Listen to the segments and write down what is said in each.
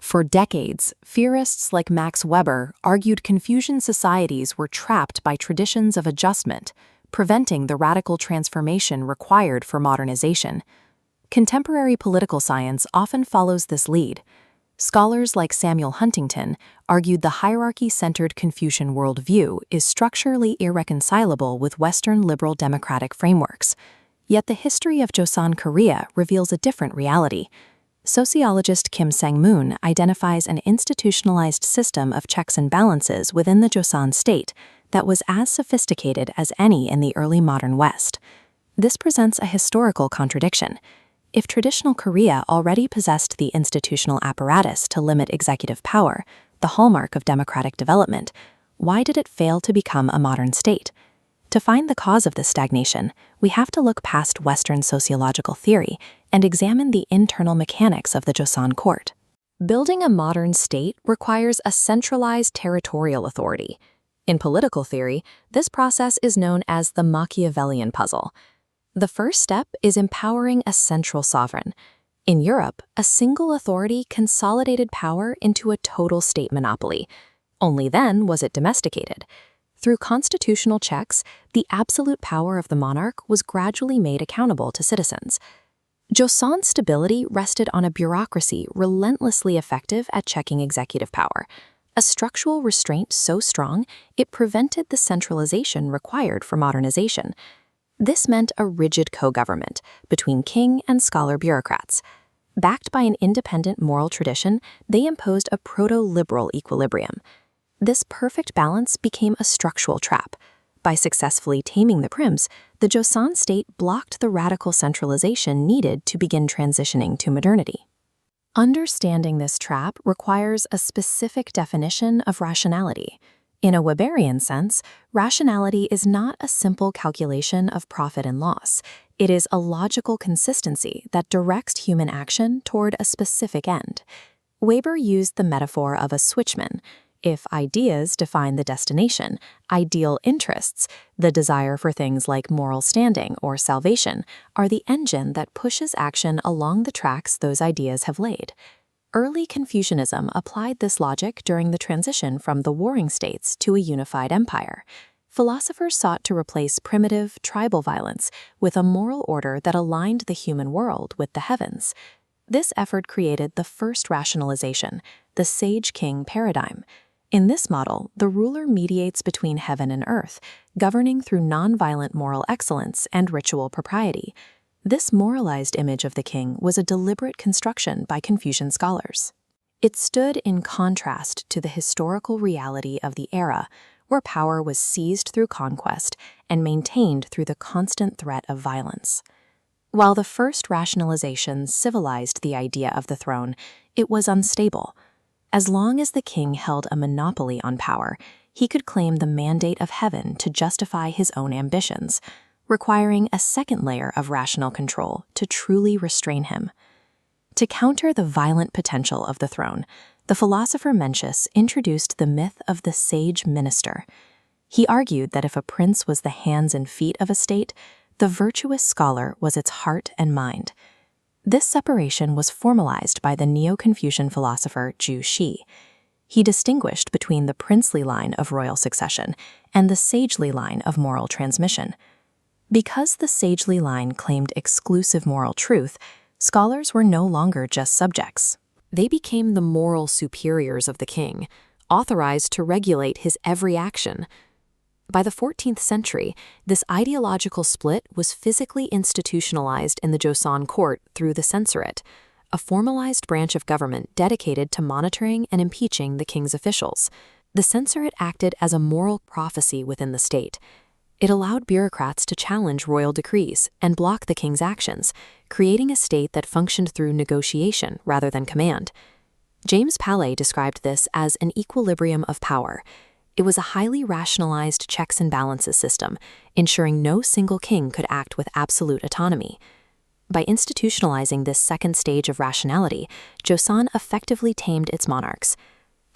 For decades, theorists like Max Weber argued Confucian societies were trapped by traditions of adjustment, preventing the radical transformation required for modernization. Contemporary political science often follows this lead. Scholars like Samuel Huntington argued the hierarchy-centered Confucian worldview is structurally irreconcilable with Western liberal democratic frameworks. Yet the history of Joseon Korea reveals a different reality. Sociologist Kim Sang-moon identifies an institutionalized system of checks and balances within the Joseon state that was as sophisticated as any in the early modern West. This presents a historical contradiction. If traditional Korea already possessed the institutional apparatus to limit executive power, the hallmark of democratic development, why did it fail to become a modern state? To find the cause of this stagnation, we have to look past Western sociological theory and examine the internal mechanics of the Joseon court. Building a modern state requires a centralized territorial authority. In political theory, this process is known as the Machiavellian puzzle. The first step is empowering a central sovereign. In Europe, a single authority consolidated power into a total state monopoly. Only then was it domesticated. Through constitutional checks, the absolute power of the monarch was gradually made accountable to citizens. Joseon's stability rested on a bureaucracy relentlessly effective at checking executive power, a structural restraint so strong it prevented the centralization required for modernization. This meant a rigid co-government between king and scholar bureaucrats. Backed by an independent moral tradition, they imposed a proto-liberal equilibrium. This perfect balance became a structural trap. By successfully taming the prims, the Joseon state blocked the radical centralization needed to begin transitioning to modernity. Understanding this trap requires a specific definition of rationality. In a Weberian sense, rationality is not a simple calculation of profit and loss. It is a logical consistency that directs human action toward a specific end. Weber used the metaphor of a switchman. If ideas define the destination, ideal interests, the desire for things like moral standing or salvation, are the engine that pushes action along the tracks those ideas have laid. Early Confucianism applied this logic during the transition from the warring states to a unified empire. Philosophers sought to replace primitive, tribal violence with a moral order that aligned the human world with the heavens. This effort created the first rationalization, the sage-king paradigm. In this model, the ruler mediates between heaven and earth, governing through nonviolent moral excellence and ritual propriety. This moralized image of the king was a deliberate construction by Confucian scholars. It stood in contrast to the historical reality of the era, where power was seized through conquest and maintained through the constant threat of violence. While the first rationalization civilized the idea of the throne, it was unstable. As long as the king held a monopoly on power, he could claim the mandate of heaven to justify his own ambitions, requiring a second layer of rational control to truly restrain him. To counter the violent potential of the throne, the philosopher Mencius introduced the myth of the sage minister. He argued that if a prince was the hands and feet of a state, the virtuous scholar was its heart and mind. This separation was formalized by the Neo-Confucian philosopher Zhu Xi. He distinguished between the princely line of royal succession and the sagely line of moral transmission. Because the sagely line claimed exclusive moral truth, scholars were no longer just subjects. They became the moral superiors of the king, authorized to regulate his every action. By the 14th century, this ideological split was physically institutionalized in the Joseon court through the censorate, a formalized branch of government dedicated to monitoring and impeaching the king's officials. The censorate acted as a moral prophecy within the state. It allowed bureaucrats to challenge royal decrees and block the king's actions, creating a state that functioned through negotiation rather than command. James Paley described this as an equilibrium of power. It was a highly rationalized checks and balances system, ensuring no single king could act with absolute autonomy. By institutionalizing this second stage of rationality, Joseon effectively tamed its monarchs.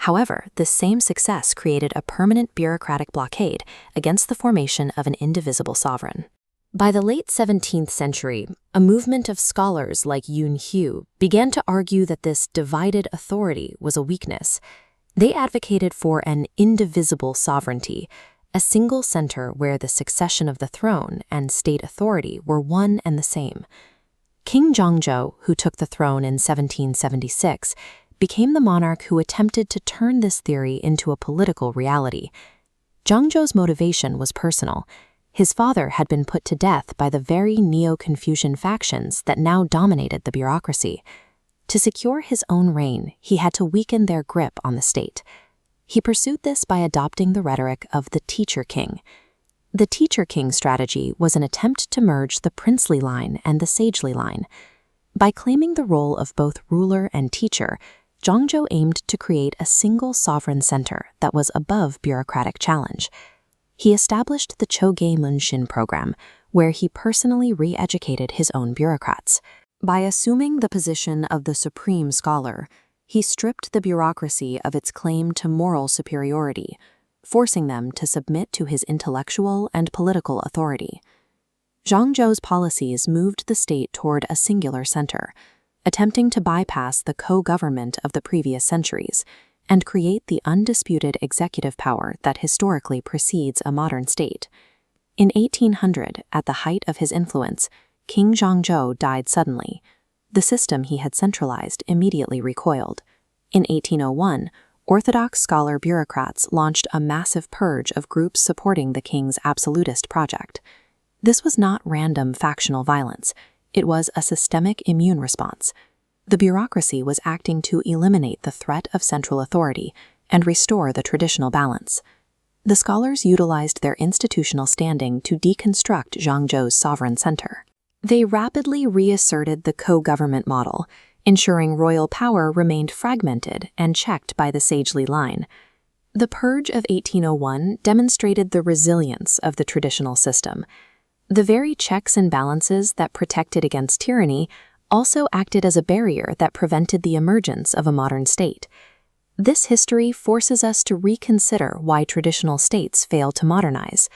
However, this same success created a permanent bureaucratic blockade against the formation of an indivisible sovereign. By the late 17th century, a movement of scholars like Yoon Hyu began to argue that this divided authority was a weakness. They advocated for an indivisible sovereignty, a single center where the succession of the throne and state authority were one and the same. King Jongjo, who took the throne in 1776, became the monarch who attempted to turn this theory into a political reality. Jongjo's motivation was personal. His father had been put to death by the very Neo-Confucian factions that now dominated the bureaucracy. To secure his own reign, he had to weaken their grip on the state. He pursued this by adopting the rhetoric of the teacher king. The teacher king strategy was an attempt to merge the princely line and the sagely line. By claiming the role of both ruler and teacher, Jongjo aimed to create a single sovereign center that was above bureaucratic challenge. He established the Choge Munshin program, where he personally re-educated his own bureaucrats. By assuming the position of the supreme scholar, he stripped the bureaucracy of its claim to moral superiority, forcing them to submit to his intellectual and political authority. Jongjo's policies moved the state toward a singular center, attempting to bypass the co-government of the previous centuries and create the undisputed executive power that historically precedes a modern state. In 1800, at the height of his influence, King Jongjo died suddenly. The system he had centralized immediately recoiled. In 1801, Orthodox scholar bureaucrats launched a massive purge of groups supporting the king's absolutist project. This was not random factional violence. It was a systemic immune response. The bureaucracy was acting to eliminate the threat of central authority and restore the traditional balance. The scholars utilized their institutional standing to deconstruct Jongjo's sovereign center. They rapidly reasserted the co-government model, ensuring royal power remained fragmented and checked by the sagely line. The Purge of 1801 demonstrated the resilience of the traditional system. The very checks and balances that protected against tyranny also acted as a barrier that prevented the emergence of a modern state. This history forces us to reconsider why traditional states failed to modernize.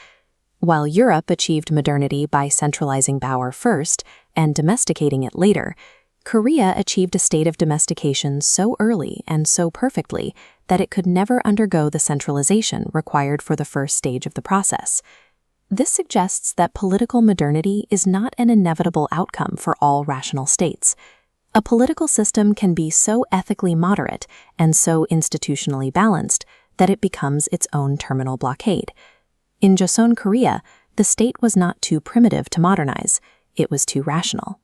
While Europe achieved modernity by centralizing power first and domesticating it later, Korea achieved a state of domestication so early and so perfectly that it could never undergo the centralization required for the first stage of the process. This suggests that political modernity is not an inevitable outcome for all rational states. A political system can be so ethically moderate and so institutionally balanced that it becomes its own terminal blockade. In Joseon Korea, the state was not too primitive to modernize, it was too rational.